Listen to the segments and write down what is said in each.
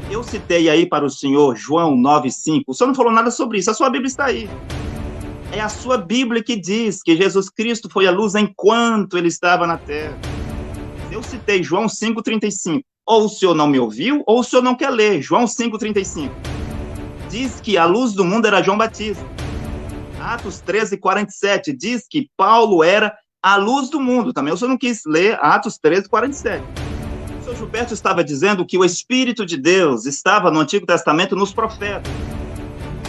Eu citei aí para o senhor João 9,5. O senhor não falou nada sobre isso. A sua Bíblia está aí. É a sua Bíblia que diz que Jesus Cristo foi a luz enquanto ele estava na terra. Eu citei João 5,35. Ou o senhor não me ouviu, ou o senhor não quer ler. João 5,35. Diz que a luz do mundo era João Batista. Atos 13,47. Diz que Paulo era a luz do mundo. Também o senhor não quis ler Atos 13,47. O senhor Gilberto estava dizendo que o Espírito de Deus estava no Antigo Testamento nos profetas.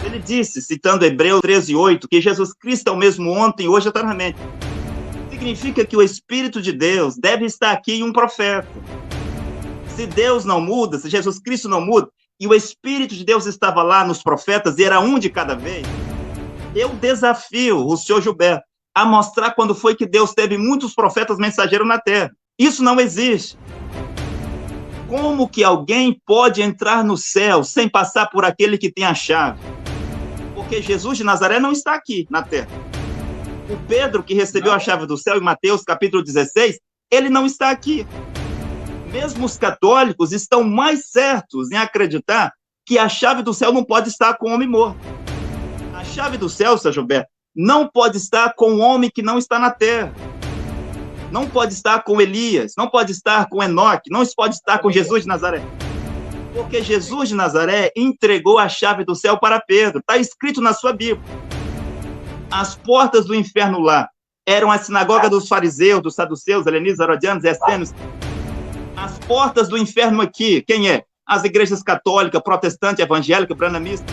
Ele disse, citando Hebreus 13,8, que Jesus Cristo é o mesmo ontem, hoje e eternamente. Significa que o Espírito de Deus deve estar aqui em um profeta. Se Deus não muda, se Jesus Cristo não muda, e o Espírito de Deus estava lá nos profetas e era um de cada vez, eu desafio o senhor Gilberto a mostrar quando foi que Deus teve muitos profetas mensageiros na terra. Isso não existe. Como que alguém pode entrar no céu sem passar por aquele que tem a chave? Porque Jesus de Nazaré não está aqui na terra. O Pedro, que recebeu a chave do céu em Mateus capítulo 16, ele não está aqui. Mesmo os católicos estão mais certos em acreditar que a chave do céu não pode estar com o homem morto. A chave do céu, Sr. Gilberto, não pode estar com o homem que não está na terra. Não pode estar com Elias, não pode estar com Enoque, não pode estar com Jesus de Nazaré. Porque Jesus de Nazaré entregou a chave do céu para Pedro. Está escrito na sua Bíblia. As portas do inferno lá eram a sinagoga dos fariseus, dos saduceus, helenistas, herodianos, essênios. As portas do inferno aqui, quem é? As igrejas católica, protestante, evangélica, branamista,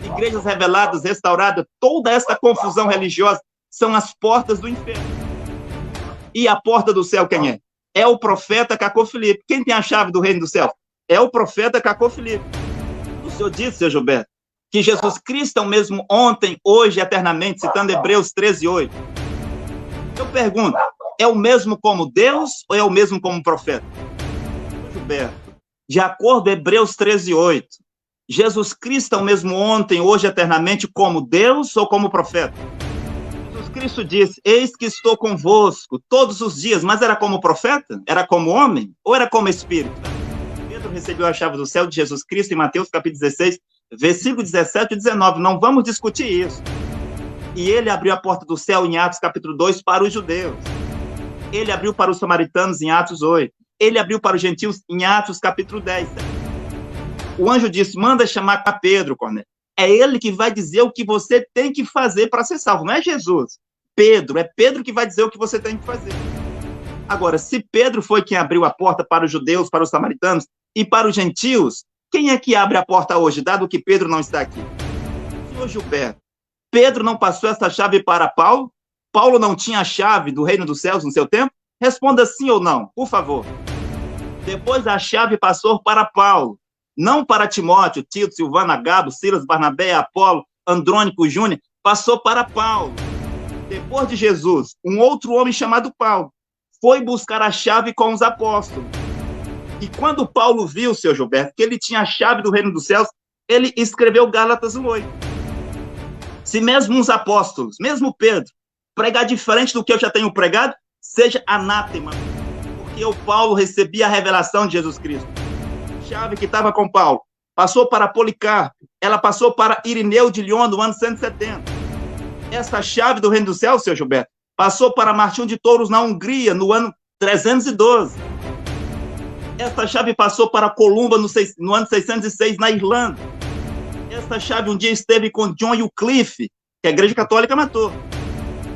igrejas reveladas, restauradas, toda essa confusão religiosa são as portas do inferno. E a porta do céu quem é? É o profeta Cacô Filipe. Quem tem a chave do reino do céu? É o profeta Cacô Filipe. O senhor disse, Sr. Gilberto, que Jesus Cristo é o mesmo ontem, hoje e eternamente, citando Hebreus 13,8. Eu pergunto, é o mesmo como Deus ou é o mesmo como profeta? Sr. Gilberto, de acordo com Hebreus 13,8, Jesus Cristo é o mesmo ontem, hoje e eternamente como Deus ou como profeta? Jesus Cristo disse, eis que estou convosco todos os dias, mas era como profeta? Era como homem? Ou era como espírito? Pedro recebeu a chave do céu de Jesus Cristo em Mateus capítulo 16, versículo 17 e 19. Não vamos discutir isso. E ele abriu a porta do céu em Atos capítulo 2 para os judeus. Ele abriu para os samaritanos em Atos 8. Ele abriu para os gentios em Atos capítulo 10. O anjo disse, manda chamar a Pedro, Cornélio. É ele que vai dizer o que você tem que fazer para ser salvo, não é Jesus. Pedro, é Pedro que vai dizer o que você tem que fazer. Agora, se Pedro foi quem abriu a porta para os judeus, para os samaritanos e para os gentios, quem é que abre a porta hoje, dado que Pedro não está aqui? Senhor Gilberto, Pedro não passou essa chave para Paulo? Paulo não tinha a chave do reino dos céus no seu tempo? Responda sim ou não, por favor. Depois a chave passou para Paulo. Não para Timóteo, Tito, Silvano, Agabo, Silas, Barnabé, Apolo, Andrônico, Júnior, passou para Paulo. Depois de Jesus, um outro homem chamado Paulo foi buscar a chave com os apóstolos. E quando Paulo viu, Sr. Gilberto, que ele tinha a chave do reino dos céus, ele escreveu Gálatas 1:8. Se mesmo os apóstolos, mesmo Pedro, pregar diferente do que eu já tenho pregado, seja anátema, porque o Paulo recebia a revelação de Jesus Cristo. Chave que estava com Paulo, passou para Policarpo, ela passou para Irineu de Lyon no ano 170. Essa chave do reino do céu, Sr. Gilberto, passou para Martinho de Touros na Hungria no ano 312. Essa chave passou para Columba no ano 606 na Irlanda. Essa chave um dia esteve com John Wycliffe, que a Igreja Católica matou.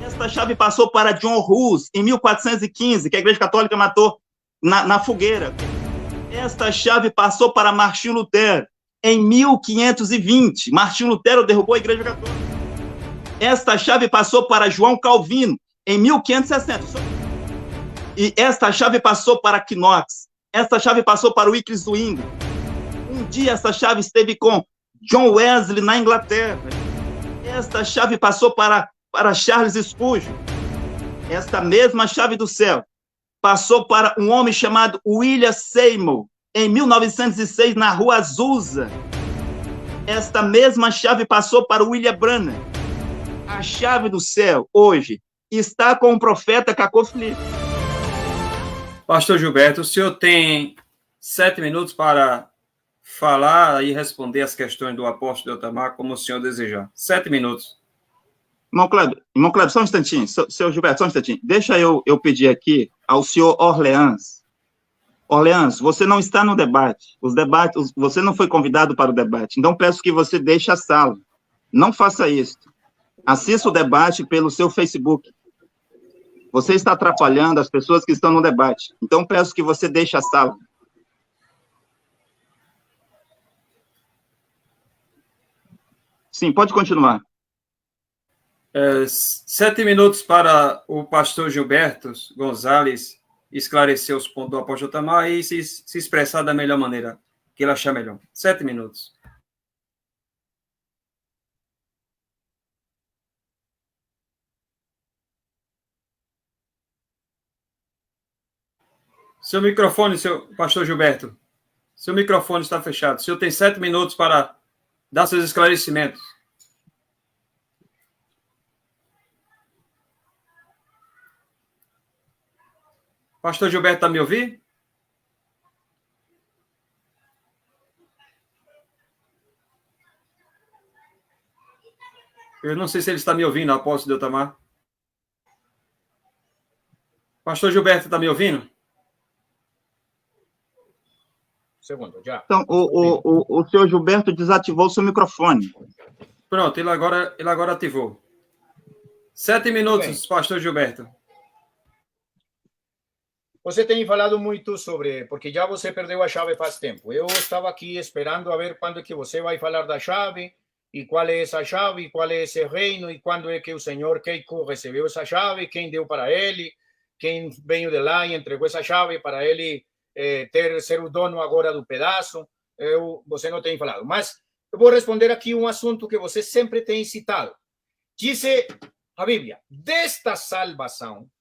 Essa chave passou para John Hus em 1415, que a Igreja Católica matou na fogueira. Esta chave passou para Martinho Lutero em 1520. Martinho Lutero derrubou a Igreja Católica. Esta chave passou para João Calvino em 1560. E esta chave passou para Knox. Esta chave passou para Wycliffe Zwingli. Um dia essa chave esteve com John Wesley na Inglaterra. Esta chave passou para Charles Spurgeon. Esta mesma chave do céu passou para um homem chamado William Seymour, em 1906, na Rua Azusa. Esta mesma chave passou para William Branham. A chave do céu, hoje, está com o profeta Cacô Filipe. Pastor Gilberto, o senhor tem 7 minutos para falar e responder as questões do apóstolo Eltamar como o senhor desejar. 7 minutos. Irmão Kleber, só um instantinho. Seu Gilberto, só um instantinho. Deixa eu pedir aqui ao senhor Orleans. Orleans, você não está no debate. Você não foi convidado para o debate. Então, peço que você deixe a sala. Não faça isso. Assista o debate pelo seu Facebook. Você está atrapalhando as pessoas que estão no debate. Então, peço que você deixe a sala. Sim, pode continuar. 7 minutos para o pastor Gilberto Gonzalez esclarecer os pontos do apóstolo Eltamar e se expressar da melhor maneira que ele achar melhor. 7 minutos. Seu microfone, seu pastor Gilberto. Seu microfone está fechado. O senhor tem 7 minutos para dar seus esclarecimentos. Pastor Gilberto, está me ouvindo? Eu não sei se ele está me ouvindo, apóstolo Eltamar. Pastor Gilberto, está me ouvindo? Segundo, já. Então, o senhor Gilberto desativou o seu microfone. Pronto, ele agora ativou. 7 minutos, bem. Pastor Gilberto. Você tem falado muito sobre... Porque já você perdeu a chave faz tempo. Eu estava aqui esperando a ver quando é que você vai falar da chave, e qual é essa chave, e qual é esse reino, e quando é que o senhor Keiko recebeu essa chave, quem deu para ele, quem veio de lá e entregou essa chave para ele ser o dono agora do pedaço. Você não tem falado. Mas eu vou responder aqui um assunto que você sempre tem citado. Diz a Bíblia, desta salvação,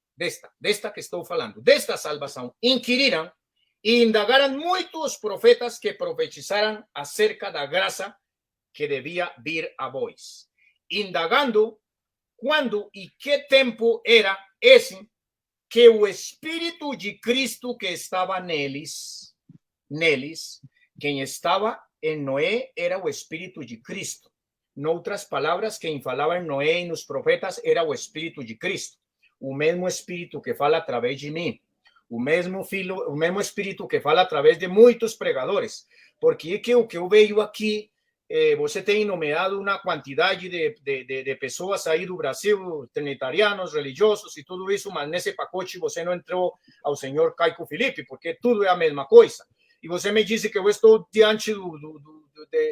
desta que estou falando, desta salvação, inquiriram e indagaram muitos profetas que profetizaram acerca da graça que devia vir a vós, indagando quando e que tempo era esse que o Espírito de Cristo que estava neles, quem estava em Noé era o Espírito de Cristo. Em outras palavras, quem falava em Noé e nos profetas era o Espírito de Cristo, o mesmo Espírito que fala através de mim, o mesmo Espírito que fala através de muitos pregadores, porque é que o que eu vejo aqui, você tem nomeado uma quantidade de pessoas aí do Brasil, trinitarianos, religiosos e tudo isso, mas nesse pacote você não entrou ao senhor Caico Felipe, porque tudo é a mesma coisa. E você me disse que eu estou diante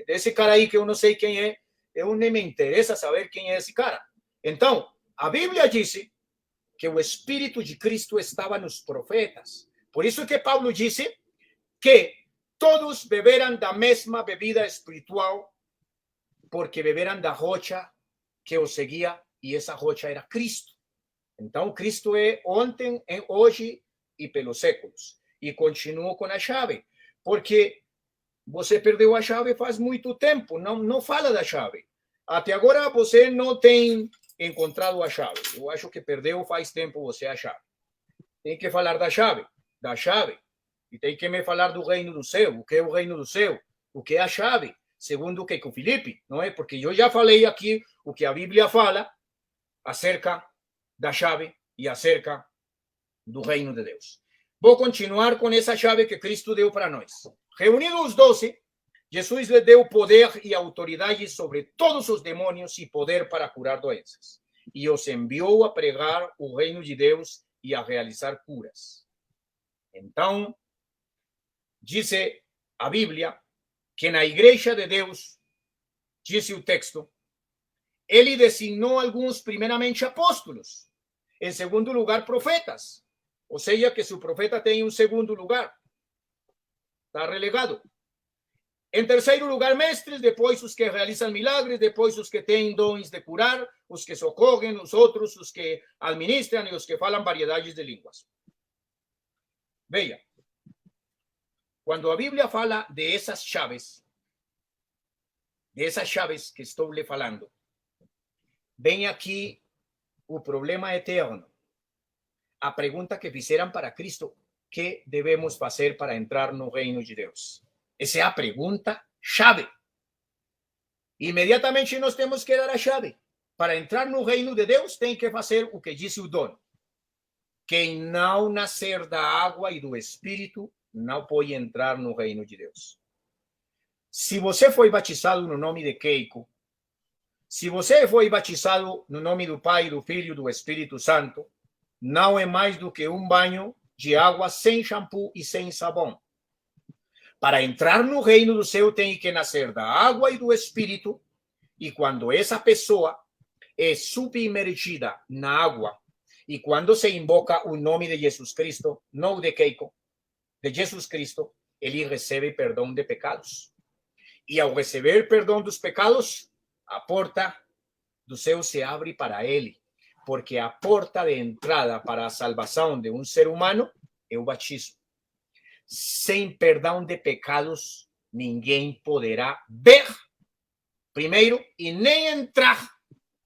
desse cara aí que eu não sei quem é, eu nem me interessa saber quem é esse cara. Então, a Bíblia disse que o Espírito de Cristo estava nos profetas. Por isso que Paulo disse que todos beberam da mesma bebida espiritual, porque beberam da rocha que os seguia, e essa rocha era Cristo. Então, Cristo é ontem, hoje e pelos séculos. E continuo com a chave, porque você perdeu a chave faz muito tempo, não fala da chave. Até agora você não tem encontrado a chave. Eu acho que perdeu faz tempo você a chave. Tem que falar da chave. E tem que me falar do reino do céu. O que é o reino do céu? O que é a chave? Segundo o que com Felipe, não é? Porque eu já falei aqui o que a Bíblia fala acerca da chave e acerca do reino de Deus. Vou continuar com essa chave que Cristo deu para nós. Reunidos os 12, Jesus lhe deu poder e autoridade sobre todos os demônios e poder para curar doenças. E os enviou a pregar o reino de Deus e a realizar curas. Então, diz a Bíblia que na igreja de Deus, diz o texto, ele designou alguns primeiramente apóstolos, em segundo lugar profetas, ou seja, que se o profeta tem um segundo lugar, está relegado. Em terceiro lugar, mestres, depois os que realizam milagres, depois os que têm dons de curar, os que socorrem, os outros, os que administram e os que falam variedades de línguas. Veja, quando a Bíblia fala de essas chaves que estou lhe falando, vem aqui o problema eterno. A pergunta que fizeram para Cristo, que devemos fazer para entrar no reino de Deus? Essa é a pergunta-chave. Imediatamente nós temos que dar a chave. Para entrar no reino de Deus, tem que fazer o que disse o dono. Quem não nascer da água e do Espírito não pode entrar no reino de Deus. Se você foi batizado no nome de Keiko, se você foi batizado no nome do Pai, do Filho e do Espírito Santo, não é mais do que um banho de água sem shampoo e sem sabão. Para entrar no reino do céu, tem que nascer da água e do Espírito, e quando essa pessoa é submergida na água, e quando se invoca o nome de Jesus Cristo, não de Keiko, de Jesus Cristo, ele recebe perdão de pecados. E ao receber perdão dos pecados, a porta do céu se abre para ele, porque a porta de entrada para a salvação de um ser humano é o batismo. Sem perdão de pecados, ninguém poderá ver primeiro e nem entrar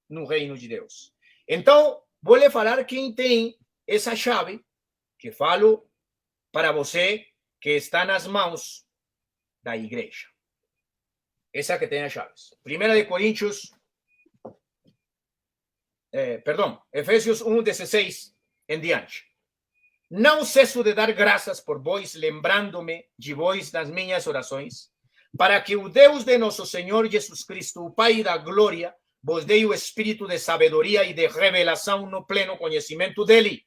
no reino de Deus. Então, vou lhe falar quem tem essa chave, que falo para você que está nas mãos da igreja. Essa que tem as chaves. 1 Coríntios, Efésios 1:16 em diante. Não cesso de dar graças por vós, lembrando-me de vós nas minhas orações, para que o Deus de nosso Senhor Jesus Cristo, o Pai da glória, vos dê o espírito de sabedoria e de revelação no pleno conhecimento dele,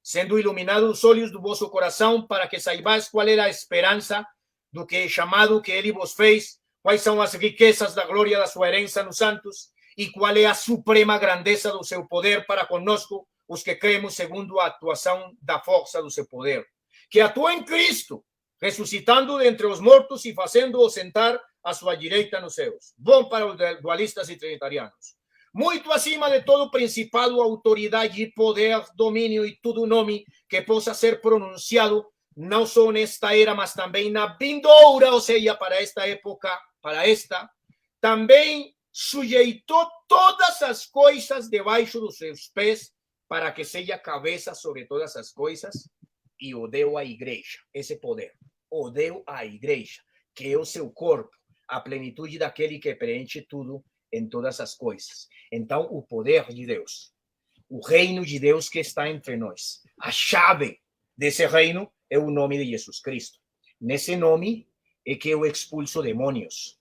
sendo iluminados os olhos do vosso coração, para que saibais qual é a esperança do que é chamado que ele vos fez, quais são as riquezas da glória da sua herança nos santos, e qual é a suprema grandeza do seu poder para conosco, os que cremos segundo a atuação da força do seu poder, que atua em Cristo, ressuscitando dentre os mortos e fazendo-o sentar à sua direita nos céus. Bom para os dualistas e trinitarianos. Muito acima de todo principado, autoridade, poder, domínio e todo nome que possa ser pronunciado, não só nesta era, mas também na vindoura, ou seja, para esta época, também sujeitou todas as coisas debaixo dos seus pés, para que seja cabeça sobre todas as coisas, e o deu à igreja, esse poder, o deu à igreja, que é o seu corpo, a plenitude daquele que preenche tudo em todas as coisas. Então, o poder de Deus, o reino de Deus que está entre nós, a chave desse reino é o nome de Jesus Cristo. Nesse nome é que eu expulso demônios,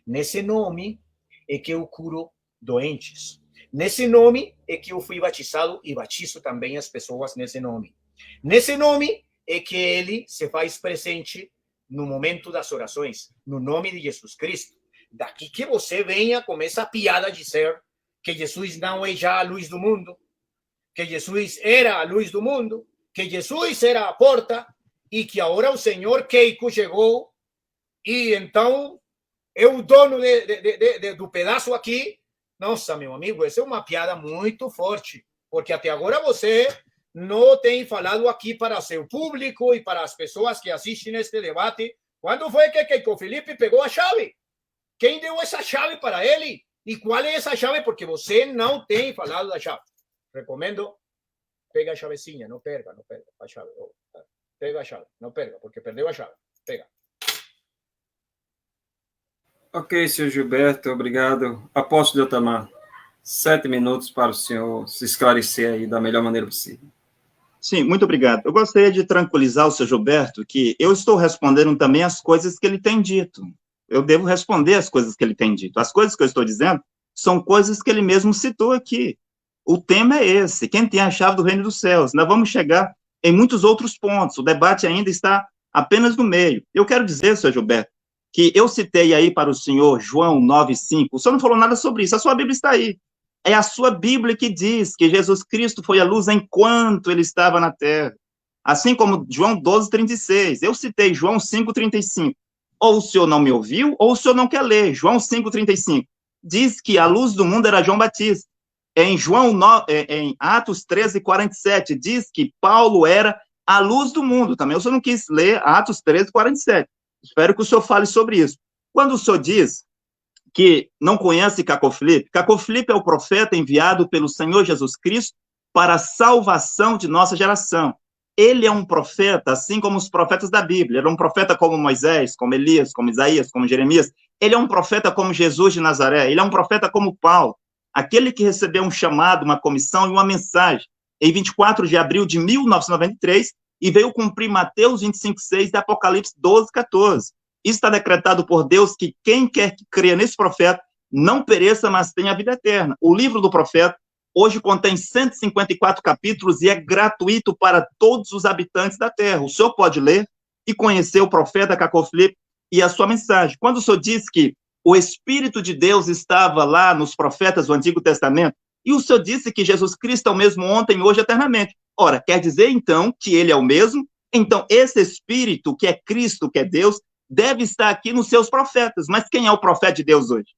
nesse nome é que eu curo doentes, nesse nome é que eu fui batizado e batizo também as pessoas nesse nome. Nesse nome é que ele se faz presente no momento das orações, no nome de Jesus Cristo. Daqui que você venha com essa piada de dizer que Jesus não é já a luz do mundo, que Jesus era a luz do mundo, que Jesus era a porta e que agora o Senhor Keiko chegou e então é o dono do pedaço aqui. Nossa, meu amigo, essa é uma piada muito forte, porque até agora você não tem falado aqui para seu público e para as pessoas que assistem este debate. Quando foi que Keiko Felipe pegou a chave? Quem deu essa chave para ele? E qual é essa chave? Porque você não tem falado da chave. Recomendo, pega a chavezinha, não perca a chave. Pega a chave, não perca, porque perdeu a chave. Pega. Ok, senhor Gilberto, obrigado. Apóstolo Otamar, 7 minutos para o senhor se esclarecer aí da melhor maneira possível. Sim, muito obrigado. Eu gostaria de tranquilizar o senhor Gilberto que eu estou respondendo também as coisas que ele tem dito. Eu devo responder as coisas que ele tem dito. As coisas que eu estou dizendo são coisas que ele mesmo citou aqui. O tema é esse, quem tem a chave do reino dos céus. Nós vamos chegar em muitos outros pontos, o debate ainda está apenas no meio. Eu quero dizer, senhor Gilberto, que eu citei aí para o senhor João 9,5, o senhor não falou nada sobre isso, a sua Bíblia está aí. É a sua Bíblia que diz que Jesus Cristo foi a luz enquanto ele estava na terra. Assim como João 12,36, eu citei João 5,35. Ou o senhor não me ouviu, ou o senhor não quer ler. João 5,35 diz que a luz do mundo era João Batista. Em Atos 13,47 diz que Paulo era a luz do mundo. Também o senhor não quis ler Atos 13,47. Espero que o senhor fale sobre isso. Quando o senhor diz que não conhece Caco Felipe é o profeta enviado pelo Senhor Jesus Cristo para a salvação de nossa geração. ele é um profeta, assim como os profetas da Bíblia. Ele é um profeta como Moisés, como Elias, como Isaías, como Jeremias. Ele é um profeta como Jesus de Nazaré. Ele é um profeta como Paulo, aquele que recebeu um chamado, uma comissão e uma mensagem em 24 de abril de 1993 e veio cumprir Mateus 25:6 e Apocalipse 12:14. Isso está decretado por Deus que quem quer que creia nesse profeta não pereça, mas tenha a vida eterna. O livro do profeta hoje contém 154 capítulos e é gratuito para todos os habitantes da terra. O senhor pode ler e conhecer o profeta Cacau Filipe e a sua mensagem. Quando o senhor disse que o Espírito de Deus estava lá nos profetas do Antigo Testamento, e o senhor disse que Jesus Cristo é o mesmo ontem, hoje, eternamente. Ora, quer dizer, então, que ele é o mesmo? Então, esse Espírito, que é Cristo, que é Deus, deve estar aqui nos seus profetas. Mas quem é o profeta de Deus hoje?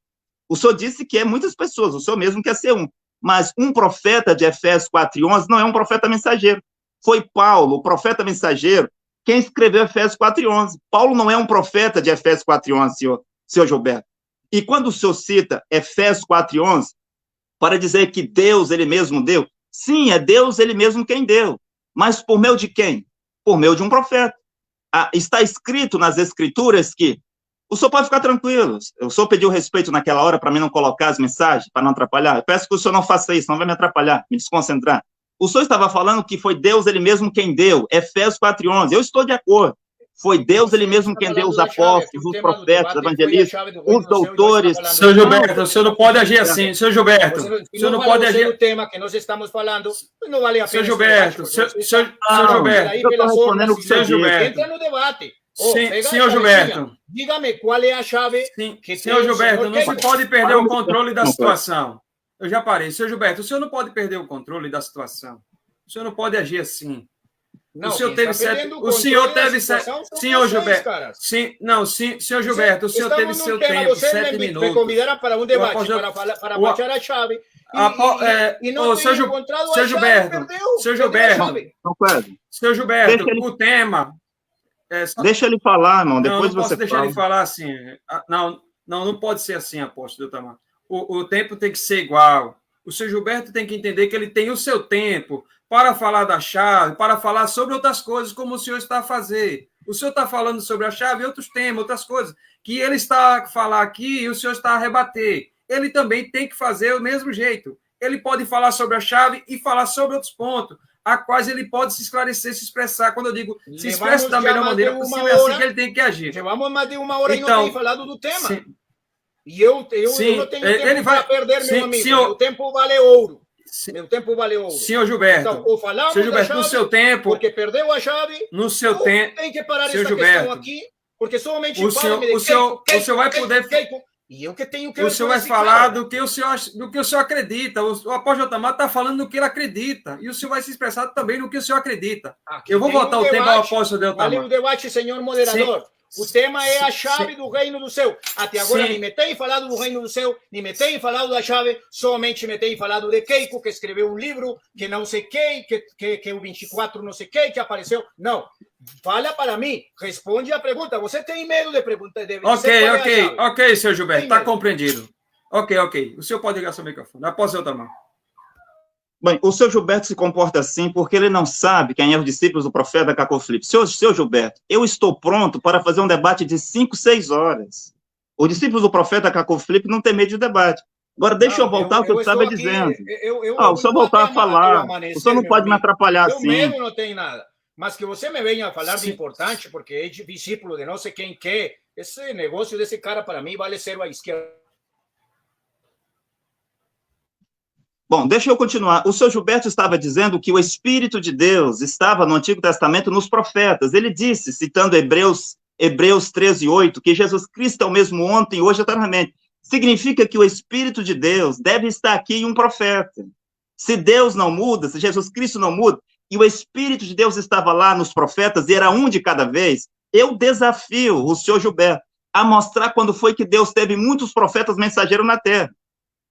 O senhor disse que é muitas pessoas, o senhor mesmo quer ser um. Mas um profeta de Efésios 4:11 não é um profeta mensageiro. Foi Paulo, o profeta mensageiro, quem escreveu Efésios 4:11. Paulo não é um profeta de Efésios 4:11, senhor Gilberto. E quando o senhor cita Efésios 4:11, para dizer que Deus, ele mesmo deu, sim, é Deus, ele mesmo quem deu. Mas por meio de quem? Por meio de um profeta. Está escrito nas Escrituras que o senhor pode ficar tranquilo. O senhor pediu respeito naquela hora para mim não colocar as mensagens, para não atrapalhar. Eu peço que o senhor não faça isso, não vai me atrapalhar, me desconcentrar. O senhor estava falando que foi Deus ele mesmo quem deu, Efésios 4:11. Eu estou de acordo. Foi Deus ele mesmo quem deu os apóstolos, os profetas, os evangelistas, os doutores. Senhor Gilberto, o senhor não pode agir assim. Senhor Gilberto, o senhor não pode agir. O tema que nós estamos falando não vale a pena. Senhor Gilberto, senhor Gilberto. Entra no debate. Sim, senhor Gilberto. Diga-me qual é a chave. Que senhor Gilberto, não se pode perder o controle da situação. Eu já parei. Senhor Gilberto, o senhor não pode perder o controle da situação. O senhor não pode agir assim. Não, o senhor teve certo. O senhor teve certo. Senhor Gilberto. Sim, não, sim, senhor Gilberto, o senhor teve seu tempo, 7 minutos. Me convidaram para um debate, para baixar a chave. E não tenho encontrado a chave, perdeu. Senhor Gilberto, o tema. Deixa ele falar, irmão. Depois não você posso deixar ele falar assim. Não pode ser assim, apóstolo Tamar. O tempo tem que ser igual. O senhor Gilberto tem que entender que ele tem o seu tempo para falar da chave, para falar sobre outras coisas, como o senhor está a fazer. O senhor está falando sobre a chave e outros temas, outras coisas, que ele está a falar aqui e o senhor está a rebater. Ele também tem que fazer o mesmo jeito. Ele pode falar sobre a chave e falar sobre outros pontos, a quais ele pode se esclarecer, se expressar. Quando eu digo se expressa da melhor maneira possível, é assim que ele tem que agir. Levamos mais de uma hora e não tem falado do tema. Sim. E eu não tenho tempo para perder, meu amigo. Meu tempo vale ouro. Meu tempo vale ouro. Senhor Gilberto, então, ou falamos senhor Gilberto, chave, no seu tempo... Porque perdeu a chave, no seu tempo... Tem que parar senhor essa Gilberto, questão aqui, porque somente o senhor vai poder... E eu que tenho que... O senhor vai falar do que o senhor acredita. O apóstolo Tamar está falando do que ele acredita. E o senhor vai se expressar também no que o senhor acredita. Aqui eu vou voltar o tempo ao apóstolo Tamar. Vale o debate, senhor moderador. Sim. O tema é a chave do reino do céu. Até agora nem me tem falado do reino do céu, nem me tem falado da chave, somente me tem falado de Keiko, que escreveu um livro, que não sei quem, que o 24 não sei quem, que apareceu. Não. Fala para mim, responde a pergunta. Você tem medo de perguntar? Ok, senhor Gilberto, está compreendido. Ok. O senhor pode ligar seu microfone. Após o Tamar. Bem, o senhor Gilberto se comporta assim porque ele não sabe quem é os discípulos do profeta Cacau Filipe. Senhor Gilberto, eu estou pronto para fazer um debate de 5, 6 horas. Os discípulos do profeta Cacau Filipe não tem medo de debate. Agora, deixa eu voltar ao que eu estava dizendo. O senhor voltar a falar. O senhor não pode me atrapalhar assim. Medo não tem nada. Mas que você me venha a falar de importante, porque é discípulo de não sei quem que, esse negócio desse cara, para mim, vale ser a esquerda. Bom, deixa eu continuar. O senhor Gilberto estava dizendo que o Espírito de Deus estava no Antigo Testamento nos profetas. Ele disse, citando Hebreus 13:8, que Jesus Cristo é o mesmo ontem, hoje e eternamente. Significa que o Espírito de Deus deve estar aqui em um profeta. Se Deus não muda, se Jesus Cristo não muda, e o Espírito de Deus estava lá nos profetas, e era um de cada vez, eu desafio o senhor Gilberto a mostrar quando foi que Deus teve muitos profetas mensageiros na terra.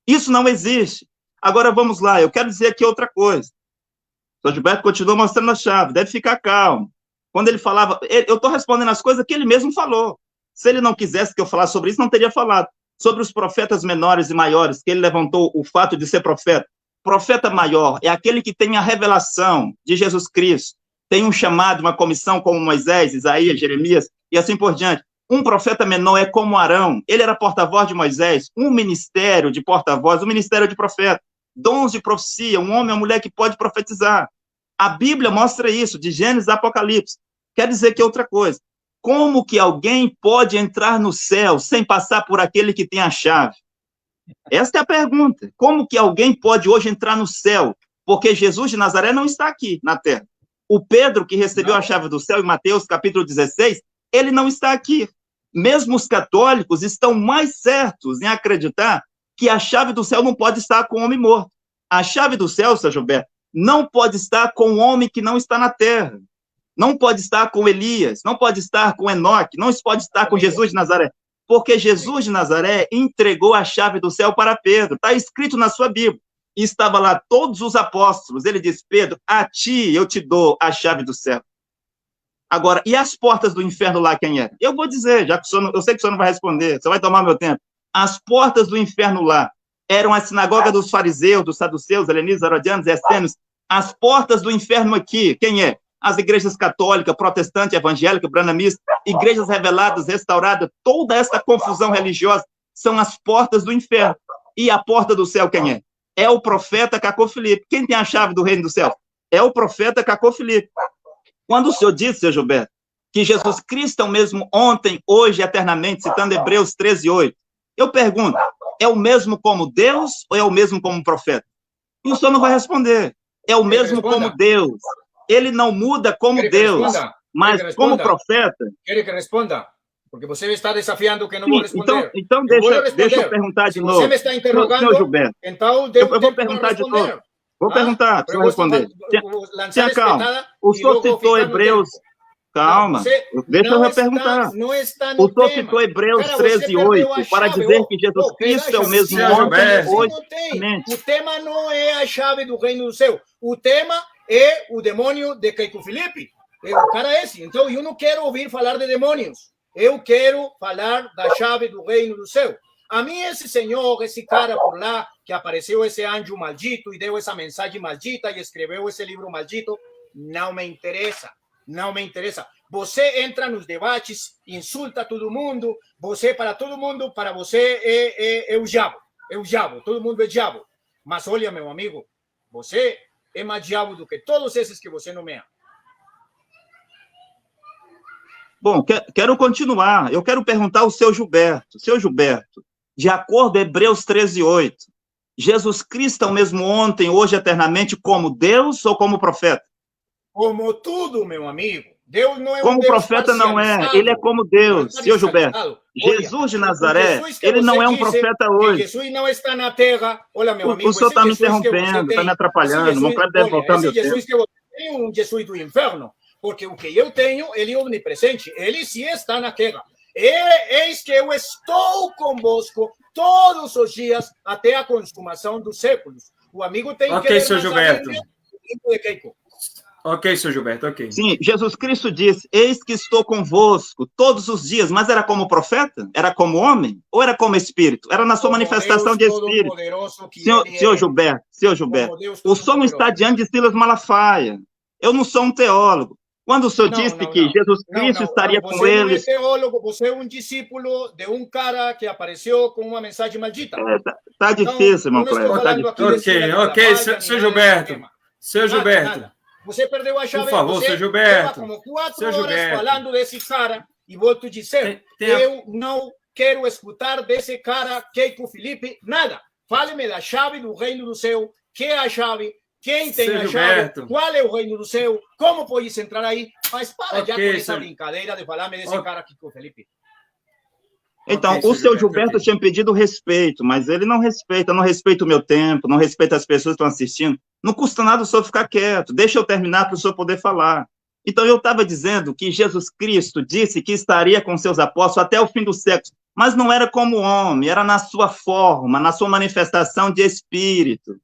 Isso não existe. Agora, vamos lá, eu quero dizer aqui outra coisa. O senhor Gilberto continua mostrando a chave, deve ficar calmo. Quando ele falava, eu estou respondendo as coisas que ele mesmo falou. Se ele não quisesse que eu falasse sobre isso, não teria falado. Sobre os profetas menores e maiores, que ele levantou o fato de ser profeta. Profeta maior é aquele que tem a revelação de Jesus Cristo. tem um chamado, uma comissão como Moisés, Isaías, Jeremias, e assim por diante. Um profeta menor é como Arão, ele era porta-voz de Moisés, um ministério de porta-voz, um ministério de profeta, dons de profecia, um homem ou mulher que pode profetizar. A Bíblia mostra isso, de Gênesis a Apocalipse. Quer dizer que é outra coisa. Como que alguém pode entrar no céu sem passar por aquele que tem a chave? Essa é a pergunta. Como que alguém pode hoje entrar no céu? Porque Jesus de Nazaré não está aqui na terra. O Pedro, que recebeu a chave do céu em Mateus capítulo 16, ele não está aqui. Mesmo os católicos estão mais certos em acreditar que a chave do céu não pode estar com o homem morto. A chave do céu, Sr. Gilberto, não pode estar com o homem que não está na terra. Não pode estar com Elias, não pode estar com Enoque, não pode estar com Jesus de Nazaré. Porque Jesus de Nazaré entregou a chave do céu para Pedro. Está escrito na sua Bíblia. E estava lá todos os apóstolos. Ele diz, Pedro, a ti eu te dou a chave do céu. Agora, e as portas do inferno lá, quem era? Eu vou dizer, já que eu sei que o senhor não vai responder, você vai tomar meu tempo. As portas do inferno lá eram a sinagoga dos fariseus, dos saduceus, helenistas, herodianos, essênios. As portas do inferno aqui, quem é? As igrejas católica, protestante, evangélica, branamista, igrejas reveladas, restauradas, toda essa confusão religiosa são as portas do inferno. E a porta do céu, quem é? É o profeta Cacô Filipe. Quem tem a chave do reino do céu? É o profeta Cacô Filipe. Quando o senhor disse, seu Gilberto, que Jesus Cristo é o mesmo ontem, hoje e eternamente, citando Hebreus 13:8, eu pergunto, é o mesmo como Deus ou é o mesmo como profeta? E o senhor não vai responder. É o mesmo como Deus. Ele não muda como Deus, mas como profeta... Quer que responda? Porque você me está desafiando que não vou responder. Então deixa eu perguntar de novo. Você me está interrogando, senhor Gilberto, então eu vou perguntar de novo. Vou perguntar, para responder. Tenha calma. O senhor citou Hebreus... Calma, deixa eu perguntar. O senhor citou Hebreus 13:8 para dizer que Jesus Cristo é o mesmo ontem, hoje. O tema não é a chave do reino do céu. O tema é o demônio de Cacô Filipe. O cara é esse. Então, eu não quero ouvir falar de demônios. Eu quero falar da chave do reino do céu. A mim, esse senhor, esse cara por lá, que apareceu esse anjo maldito e deu essa mensagem maldita e escreveu esse livro maldito, não me interessa. Não me interessa. Você entra nos debates, insulta todo mundo, você, para todo mundo, para você é o diabo. É o diabo, todo mundo é diabo. Mas olha, meu amigo, você é mais diabo do que todos esses que você nomeia. Bom, quero continuar. Eu quero perguntar ao seu Gilberto. Seu Gilberto, de acordo com Hebreus 13:8, Jesus Cristo é o mesmo ontem, hoje, eternamente, como Deus ou como profeta? Como tudo, meu amigo. Deus não é como profeta não é, ele é como Deus, seu Gilberto. Jesus de Nazaré, ele não é um profeta hoje. Jesus não está na terra. Olha, meu amigo, o senhor está me interrompendo, está me atrapalhando, não pode voltar meu tempo. Jesus que você tem é um Jesus do inferno, porque o que eu tenho, ele é omnipresente, ele sim está na terra. Eis que eu estou convosco todos os dias até a consumação dos séculos. O amigo tem que... Ok, seu Gilberto. Ok, senhor Gilberto, ok. Sim, Jesus Cristo disse, eis que estou convosco todos os dias, mas era como profeta? Era como homem? Ou era como espírito? Era na sua manifestação de espírito. Senhor Gilberto, o senhor não está diante de Silas Malafaia. Eu não sou um teólogo. Quando o senhor disse que Jesus Cristo estaria com eles... Você não é teólogo, você é um discípulo de um cara que apareceu com uma mensagem maldita. Tá difícil, irmão Cleber. Ok, senhor Gilberto. Senhor Gilberto. Você perdeu a chave. Por favor, seu Gilberto. Como 4 horas falando desse cara e volto a dizer, eu não quero escutar desse cara, Cacô Filipe, nada. Fale-me da chave do reino do céu, que é a chave, quem tem a chave, qual é o reino do céu, como podes entrar aí, mas para já com essa brincadeira de falar-me desse cara, Cacô Filipe. Então, o seu Gilberto tinha pedido respeito, mas ele não respeita, não respeita o meu tempo, não respeita as pessoas que estão assistindo. Não custa nada o senhor ficar quieto, deixa eu terminar para o senhor poder falar. Então, eu estava dizendo que Jesus Cristo disse que estaria com seus apóstolos até o fim do século, mas não era como homem, era na sua forma, na sua manifestação de espírito.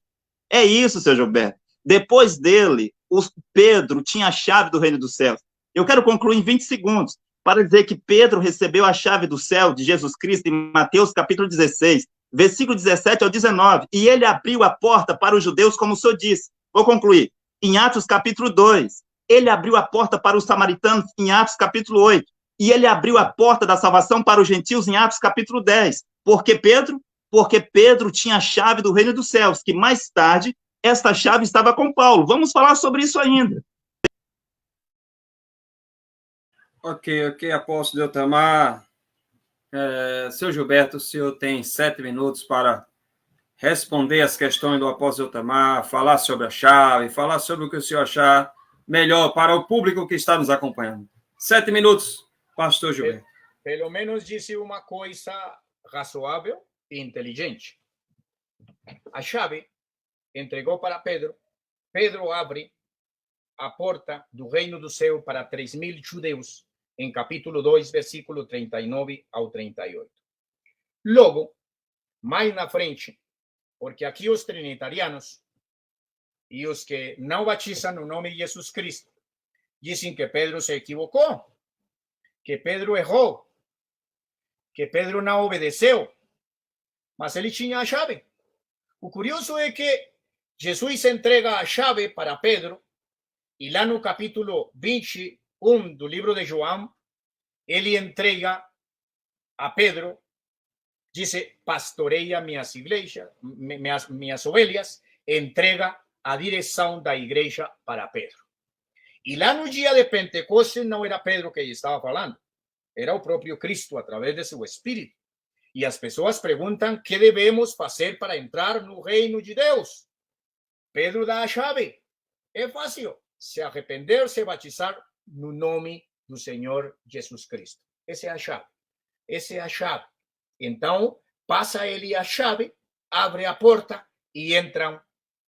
É isso, seu Gilberto. Depois dele, o Pedro tinha a chave do reino dos céus. Eu quero concluir em 20 segundos, para dizer que Pedro recebeu a chave do céu de Jesus Cristo em Mateus capítulo 16, versículo 17 ao 19, e ele abriu a porta para os judeus, como o senhor disse. Vou concluir. Em Atos capítulo 2, Ele abriu a porta para os samaritanos em Atos capítulo 8. E ele abriu a porta da salvação para os gentios em Atos capítulo 10. Por que Pedro? Porque Pedro tinha a chave do reino dos céus, que mais tarde esta chave estava com Paulo. Vamos falar sobre isso ainda. Ok, apóstolo Eutamar. Seu Gilberto, o senhor tem 7 minutos para responder as questões do apóstolo Eutamar, falar sobre a chave, falar sobre o que o senhor achar melhor para o público que está nos acompanhando. 7 minutos, pastor Gilberto. Pelo menos disse uma coisa razoável e inteligente. A chave entregou para Pedro. Pedro abre a porta do reino do céu para 3.000 judeus, em capítulo 2, versículo 39 ao 38. Logo, mais na frente, porque aqui os trinitarianos e os que não batizam no nome de Jesus Cristo dizem que Pedro se equivocou, que Pedro errou, que Pedro não obedeceu, mas ele tinha a chave. O curioso é que Jesus entrega a chave para Pedro e lá no capítulo 21 do livro de João, ele entrega a Pedro, diz, pastoreia minhas igrejas, minhas ovelhas, entrega a direção da igreja para Pedro. E lá no dia de Pentecostes não era Pedro que estava falando, era o próprio Cristo através de seu Espírito. E as pessoas perguntam que devemos fazer para entrar no reino de Deus. Pedro dá a chave. É fácil. Se arrepender, se batizar no nome do Senhor Jesus Cristo. Essa é a chave. Essa é a chave. Então, passa ele a chave, abre a porta e entram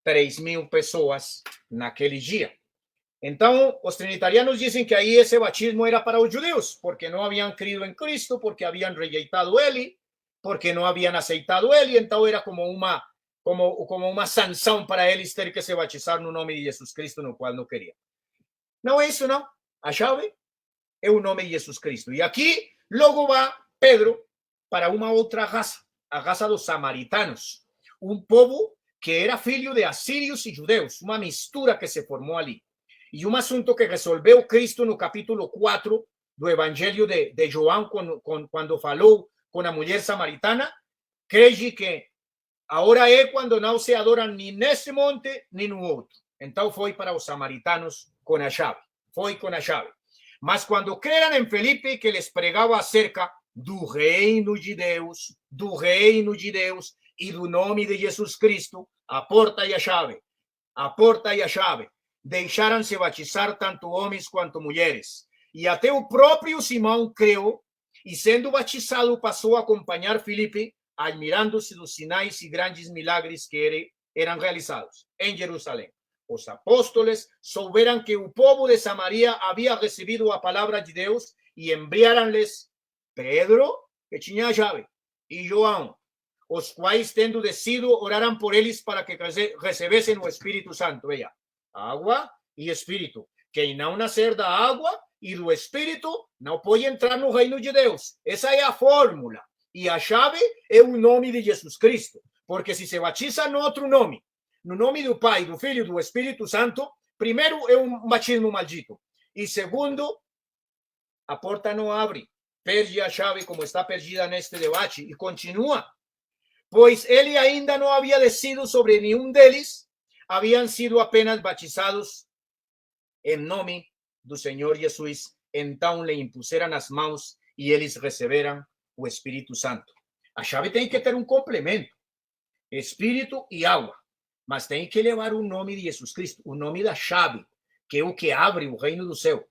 3.000 pessoas naquele dia. Então, os trinitarianos dizem que aí esse batismo era para os judeus, porque não haviam crido em Cristo, porque haviam rejeitado ele, porque não haviam aceitado ele, então era como uma sanção para eles ter que se batizar no nome de Jesus Cristo, no qual não queriam. Não é isso, não. A chave é o nome de Jesus Cristo. E aqui, logo vai Pedro para uma outra raça, a raça dos samaritanos, um povo que era filho de assírios e judeus, uma mistura que se formou ali. E um assunto que resolveu Cristo no capítulo 4 do Evangelho de João, quando falou com a mulher samaritana, creio que agora é quando não se adoram nem nesse monte, nem no outro. Então foi para os samaritanos com a chave. Foi com a chave. Mas quando creram em Felipe, que lhes pregava acerca do reino de Deus e do nome de Jesus Cristo, a porta e a chave. A porta e a chave. Deixaram-se batizar tanto homens quanto mulheres. E até o próprio Simão creu e, sendo batizado, passou a acompanhar Filipe, admirando-se dos sinais e grandes milagres que eram realizados em Jerusalém. Os apóstolos souberam que o povo de Samaria havia recebido a palavra de Deus e enviaram-lhes Pedro, que tinha a chave, e João, os quais, tendo descido, oraram por eles para que recebessem o Espírito Santo. Veja, água e Espírito. Quem não nascer da água e do Espírito não pode entrar no reino de Deus. Essa é a fórmula. E a chave é o nome de Jesus Cristo. Porque se se batiza no outro nome, no nome do Pai, do Filho e do Espírito Santo, primeiro é um batismo maldito. E segundo, a porta não abre. Perde a chave como está perdida neste debate e continua. Pois ele ainda não havia descido sobre nenhum deles, haviam sido apenas batizados em nome do Senhor Jesus. Então lhe impuseram as mãos e eles receberam o Espírito Santo. A chave tem que ter um complemento, Espírito e água, mas tem que levar o nome de Jesus Cristo, o nome da chave, que é o que abre o reino do céu,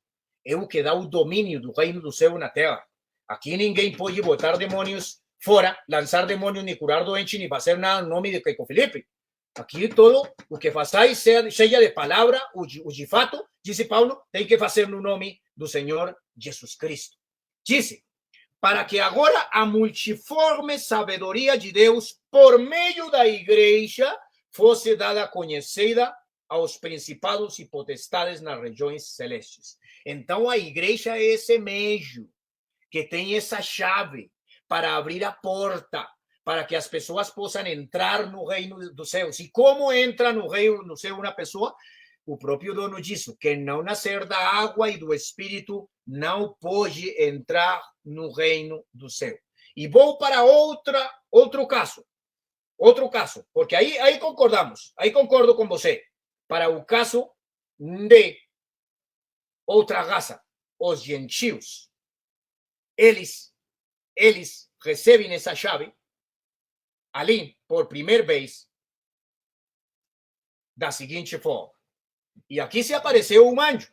é o que dá o domínio do reino do céu na terra. Aqui ninguém pode botar demônios fora, lançar demônios, nem curar doentes, nem fazer nada no nome de Keiko Felipe. Aqui todo o que façais, seja de palavra ou de fato, disse Paulo, tem que fazer no nome do Senhor Jesus Cristo. Disse, para que agora a multiforme sabedoria de Deus, por meio da igreja, fosse dada conhecida aos principados e potestades nas regiões celestes. Então a igreja é esse meio que tem essa chave para abrir a porta, para que as pessoas possam entrar no reino dos céus. E como entra no reino do céu uma pessoa? o próprio dono disse, quem não nascer da água e do Espírito não pode entrar no reino do céu. E vou para outro caso, porque aí concordamos, aí concordo com você, para o caso de outra raça, os gentios. Eles recebem essa chave ali por primeira vez da seguinte forma. E aqui se apareceu um anjo.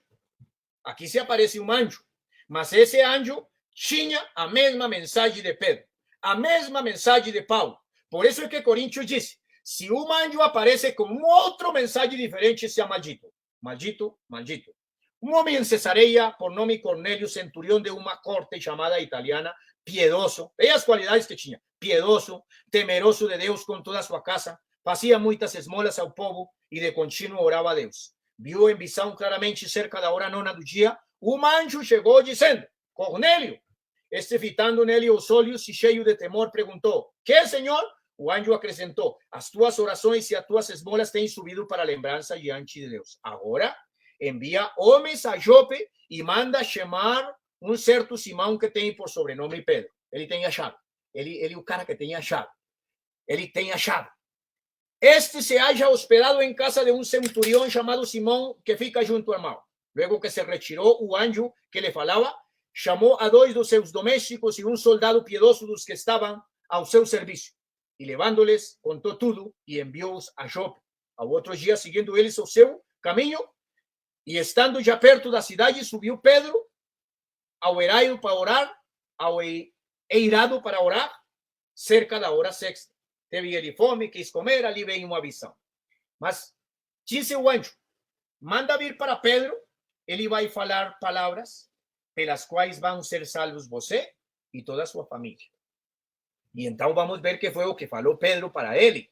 Aqui se aparece um anjo. Mas esse anjo tinha a mesma mensagem de Pedro, a mesma mensagem de Paulo. Por isso é que Coríntios disse, se um anjo aparece com outra mensagem diferente, se é maldito. Maldito, maldito. Um homem em Cesareia, por nome Cornélio, centurião de uma corte chamada italiana, piedoso, veja as qualidades que tinha, piedoso, temeroso de Deus com toda a sua casa, fazia muitas esmolas ao povo e de contínuo orava a Deus. Viu em visão claramente cerca da hora 9 do dia, um anjo chegou dizendo, Cornélio. Este, fitando nele os olhos e cheio de temor, perguntou, que, Senhor? O anjo acrescentou, as tuas orações e as tuas esmolas têm subido para a lembrança diante de Deus. Agora, envia homens a Jope e manda chamar um certo Simão que tem por sobrenome Pedro. Ele tem a chave. Ele é o cara que tem a chave. Ele tem a chave. Este se halla hospedado em casa de um centurião chamado Simão, que fica junto ao mar. Luego que se retirou o anjo que lhe falava, chamou a 2 dos seus domésticos e um soldado piedoso dos que estavam ao seu serviço. E levando-lhes, contou tudo e enviou-os a Jope. Ao outro dia, seguindo eles o seu caminho, e estando já perto da cidade, subiu Pedro ao eirado para orar, cerca da hora sexta. Teve ele fome, quis comer, ali vem uma visão. Mas disse o anjo, manda vir para Pedro, ele vai falar palavras pelas quais vão ser salvos você e toda a sua família. E então vamos ver que foi o que falou Pedro para ele.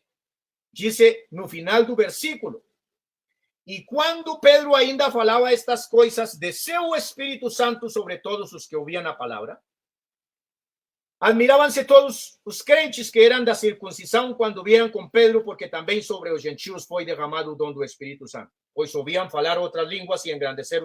Disse no final do versículo, e quando Pedro ainda falava estas coisas, desceu o Espírito Santo sobre todos os que ouviam a palavra. Admiravam-se todos os crentes que eram da circuncisão quando vieram com Pedro, porque também sobre os gentios foi derramado o dom do Espírito Santo, pois ouviam falar outras línguas e engrandecer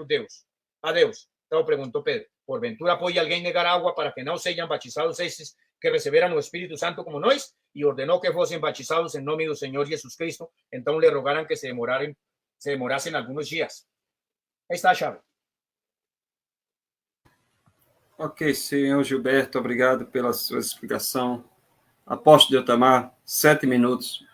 a Deus. Então perguntou Pedro, porventura pode alguém negar água para que não sejam batizados esses que receberam o Espírito Santo como nós? E ordenou que fossem batizados em nome do Senhor Jesus Cristo. Então lhe rogaram que se demorassem alguns dias. Aí está a chave. Ok, senhor Gilberto, obrigado pela sua explicação. Apóstolo Deltamar, 7 minutos.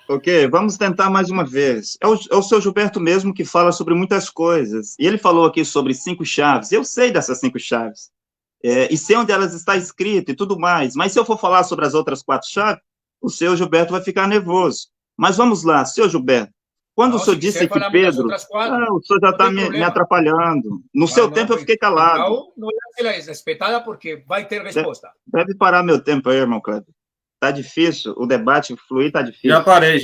Ok, vamos tentar mais uma vez. É o seu Gilberto mesmo que fala sobre muitas coisas. E ele falou aqui sobre 5 chaves. Eu sei dessas 5 chaves. E sei onde elas estão escritas e tudo mais. Mas se eu for falar sobre as outras 4 chaves, o seu Gilberto vai ficar nervoso. Mas vamos lá, seu Gilberto. Quando o senhor disse que Pedro... o senhor já está me atrapalhando. No seu tempo eu fiquei calado. Não é respeitada porque vai ter resposta. Deve parar meu tempo aí, irmão Cleber. Está difícil, o debate fluir está difícil. Já parei,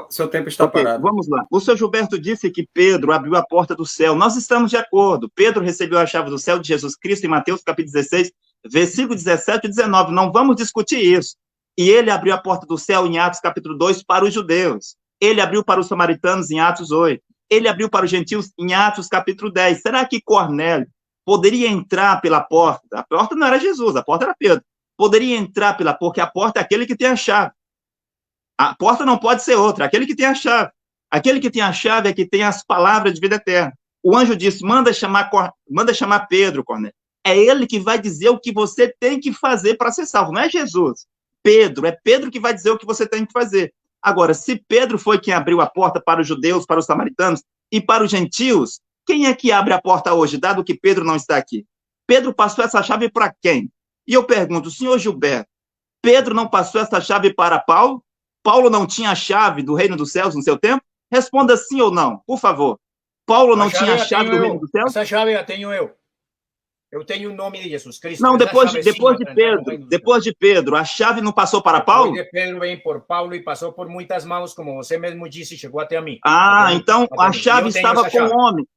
seu tempo está parado. Vamos lá. O senhor Gilberto disse que Pedro abriu a porta do céu. Nós estamos de acordo. Pedro recebeu a chave do céu de Jesus Cristo em Mateus capítulo 16, versículo 17 e 19. Não vamos discutir isso. E ele abriu a porta do céu em Atos capítulo 2 para os judeus. Ele abriu para os samaritanos em Atos 8. Ele abriu para os gentios em Atos capítulo 10. Será que Cornélio poderia entrar pela porta? A porta não era Jesus, a porta era Pedro. Poderia entrar porque a porta é aquele que tem a chave. A porta não pode ser outra, aquele que tem a chave. Aquele que tem a chave é que tem as palavras de vida eterna. O anjo disse, manda chamar Pedro, Cornélio. É ele que vai dizer o que você tem que fazer para ser salvo, não é Jesus. É Pedro que vai dizer o que você tem que fazer. Agora, se Pedro foi quem abriu a porta para os judeus, para os samaritanos e para os gentios, quem é que abre a porta hoje, dado que Pedro não está aqui? Pedro passou essa chave para quem? E eu pergunto, senhor Gilberto, Pedro não passou essa chave para Paulo? Paulo não tinha a chave do reino dos céus no seu tempo? Responda sim ou não, por favor. Paulo não tinha a chave do reino dos céus? Essa chave a tenho eu. Eu tenho o nome de Jesus Cristo. Não, depois de Pedro, a chave não passou para Paulo? Depois de Pedro vem por Paulo e passou por muitas mãos, como você mesmo disse, chegou até mim. Então a chave estava com um homem.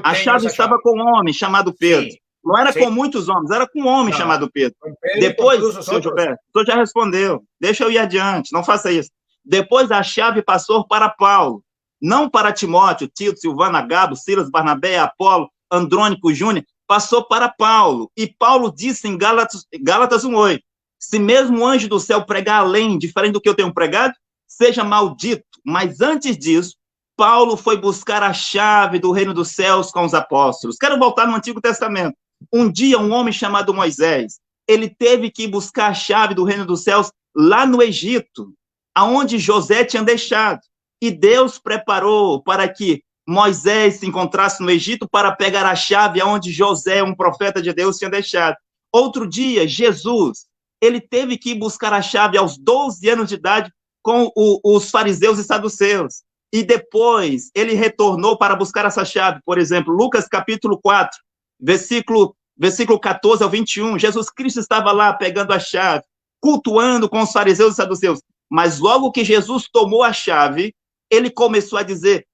A chave estava com um homem chamado Pedro. Sim. Não era com muitos homens, era com um homem chamado Pedro. Depois, senhor Gilberto, o senhor já respondeu. Deixa eu ir adiante, não faça isso. Depois a chave passou para Paulo. não para Timóteo, Tito, Silvano, Agabo, Silas, Barnabé, Apolo, Andrônico, Júnior, passou para Paulo. E Paulo disse em Gálatas 1:8, se mesmo o anjo do céu pregar além, diferente do que eu tenho pregado, seja maldito. Mas antes disso, Paulo foi buscar a chave do reino dos céus com os apóstolos. Quero voltar no Antigo Testamento. Um dia, um homem chamado Moisés, ele teve que buscar a chave do reino dos céus lá no Egito, aonde José tinha deixado. E Deus preparou para que Moisés se encontrasse no Egito para pegar a chave aonde José, um profeta de Deus, tinha deixado. Outro dia, Jesus, ele teve que buscar a chave aos 12 anos de idade com os fariseus e saduceus. E depois ele retornou para buscar essa chave. Por exemplo, Lucas capítulo 4, versículo 14 ao 21. Jesus Cristo estava lá pegando a chave, cultuando com os fariseus e saduceus. Mas logo que Jesus tomou a chave, ele começou a dizer,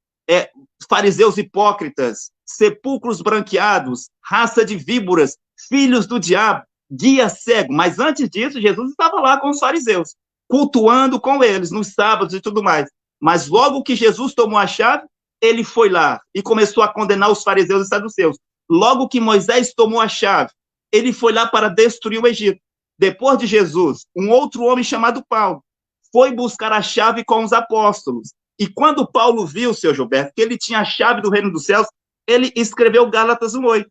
fariseus hipócritas, sepulcros branqueados, raça de víboras, filhos do diabo, guia cego. Mas antes disso, Jesus estava lá com os fariseus, cultuando com eles nos sábados e tudo mais. Mas logo que Jesus tomou a chave, ele foi lá e começou a condenar os fariseus e saduceus. Logo que Moisés tomou a chave, ele foi lá para destruir o Egito. Depois de Jesus, um outro homem chamado Paulo foi buscar a chave com os apóstolos. E quando Paulo viu, seu Gilberto, que ele tinha a chave do reino dos céus, ele escreveu Gálatas 1:8.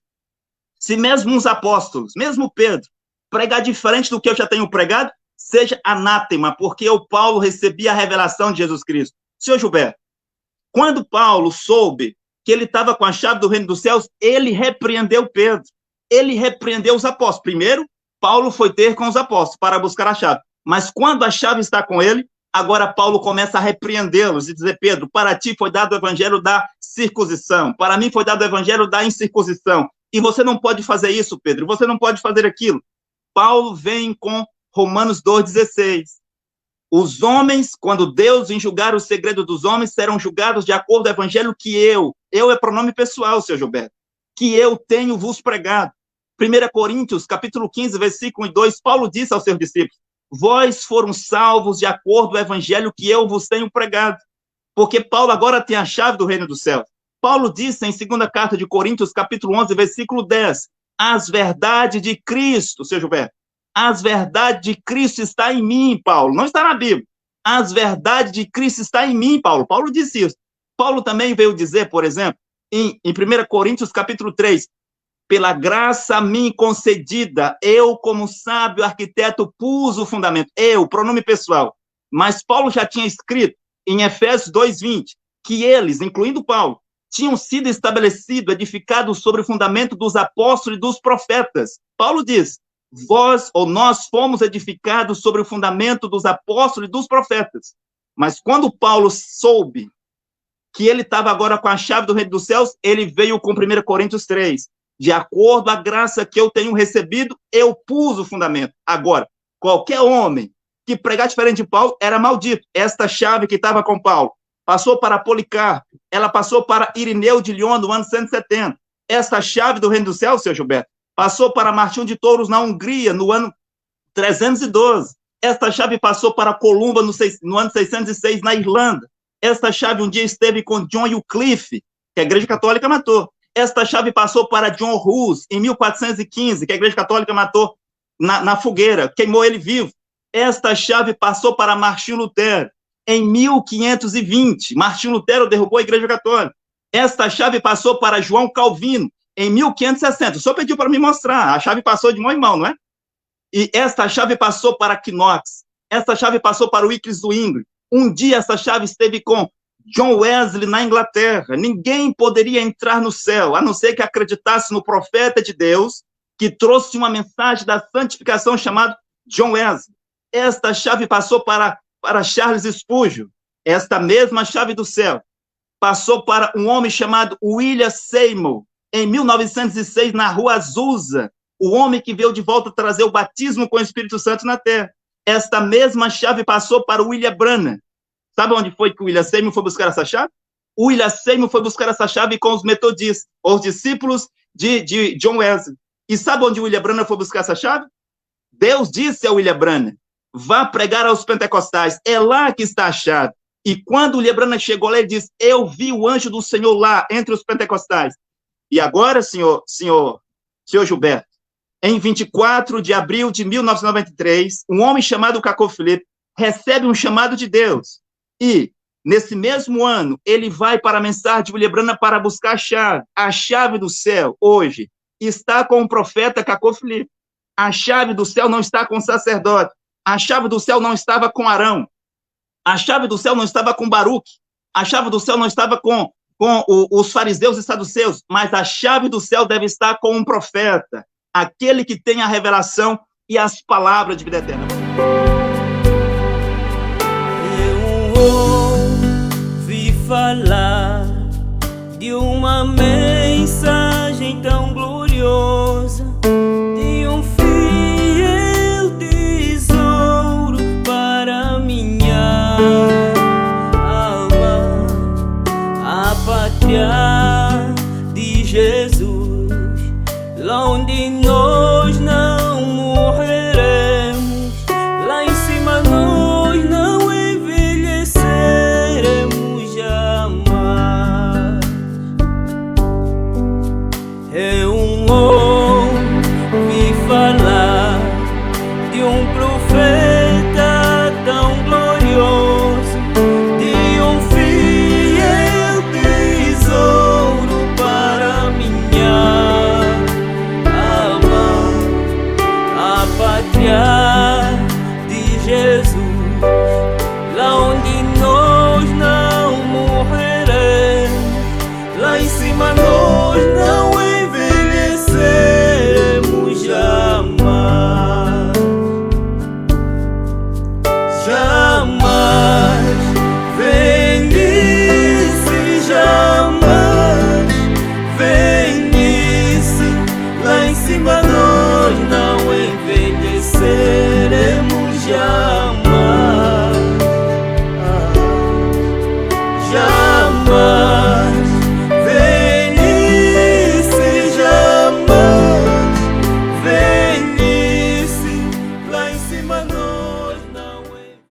Se mesmo os apóstolos, mesmo Pedro, pregar diferente do que eu já tenho pregado, seja anátema, porque eu, Paulo, recebi a revelação de Jesus Cristo. Senhor Gilberto, quando Paulo soube que ele estava com a chave do reino dos céus, ele repreendeu Pedro, ele repreendeu os apóstolos. Primeiro, Paulo foi ter com os apóstolos para buscar a chave. Mas quando a chave está com ele, agora Paulo começa a repreendê-los e dizer, Pedro, para ti foi dado o evangelho da circuncisão, para mim foi dado o evangelho da incircuncisão, e você não pode fazer isso, Pedro, você não pode fazer aquilo. Paulo vem com Romanos 2,16. Os homens, quando Deus vem julgar o segredo dos homens, serão julgados de acordo com o evangelho que eu é pronome pessoal, seu Gilberto, que eu tenho vos pregado. 1 Coríntios, capítulo 15, versículo 2, Paulo disse aos seus discípulos, vós foram salvos de acordo com o evangelho que eu vos tenho pregado. Porque Paulo agora tem a chave do reino dos céus. Paulo disse em 2ª carta de Coríntios, capítulo 11, versículo 10, as verdades de Cristo, seu Gilberto, as verdades de Cristo está em mim, Paulo, não está na Bíblia. As verdades de Cristo está em mim, Paulo. Paulo disse isso. Paulo também veio dizer, por exemplo, em 1 Coríntios, capítulo 3, pela graça a mim concedida, eu, como sábio arquiteto, pus o fundamento. Eu, pronome pessoal. Mas Paulo já tinha escrito em Efésios 2:20, que eles, incluindo Paulo, tinham sido estabelecidos, edificados sobre o fundamento dos apóstolos e dos profetas. Paulo diz, vós ou nós fomos edificados sobre o fundamento dos apóstolos e dos profetas. Mas quando Paulo soube que ele estava agora com a chave do reino dos céus, ele veio com 1 Coríntios 3. De acordo com a graça que eu tenho recebido, eu pus o fundamento. Agora, qualquer homem que pregar diferente de Paulo era maldito. Esta chave que estava com Paulo passou para Policarpo, ela passou para Irineu de Lyon no ano 170. Esta chave do reino dos céus, seu Gilberto, passou para Martinho de Touros na Hungria no ano 312. Esta chave passou para Columba no ano 606 na Irlanda. Esta chave um dia esteve com John Wycliffe, que a Igreja Católica matou. Esta chave passou para John Hus em 1415, que a Igreja Católica matou na fogueira, queimou ele vivo. Esta chave passou para Martinho Lutero em 1520. Martinho Lutero derrubou a Igreja Católica. Esta chave passou para João Calvino em 1560. O senhor pediu para me mostrar. A chave passou de mão em mão, não é? E esta chave passou para Knox. Esta chave passou para Wycliffe Zwingli. Um dia essa chave esteve com John Wesley na Inglaterra. Ninguém poderia entrar no céu, a não ser que acreditasse no profeta de Deus, que trouxe uma mensagem da santificação chamado John Wesley. Esta chave passou para Charles Spurgeon. Esta mesma chave do céu passou para um homem chamado William Seymour, em 1906, na Rua Azusa, o homem que veio de volta trazer o batismo com o Espírito Santo na terra. Esta mesma chave passou para William Branham. Sabe onde foi que o William Seymour foi buscar essa chave? O William Seymour foi buscar essa chave com os metodistas, os discípulos de John Wesley. E sabe onde o William Branham foi buscar essa chave? Deus disse ao William Branham, vá pregar aos pentecostais, é lá que está a chave. E quando o William Branham chegou lá, ele disse, eu vi o anjo do Senhor lá, entre os pentecostais. E agora, senhor Gilberto, em 24 de abril de 1993, um homem chamado Cacô Filipe recebe um chamado de Deus. E, nesse mesmo ano, ele vai para a mensagem de William Branham para buscar a chave. A chave do céu, hoje, está com o profeta Cacô Filipe. A chave do céu não está com o sacerdote. A chave do céu não estava com Arão. A chave do céu não estava com Baruque. A chave do céu não estava com os fariseus e saduceus. Mas a chave do céu deve estar com um profeta. Aquele que tem a revelação e as palavras de vida eterna. Eu ouvi falar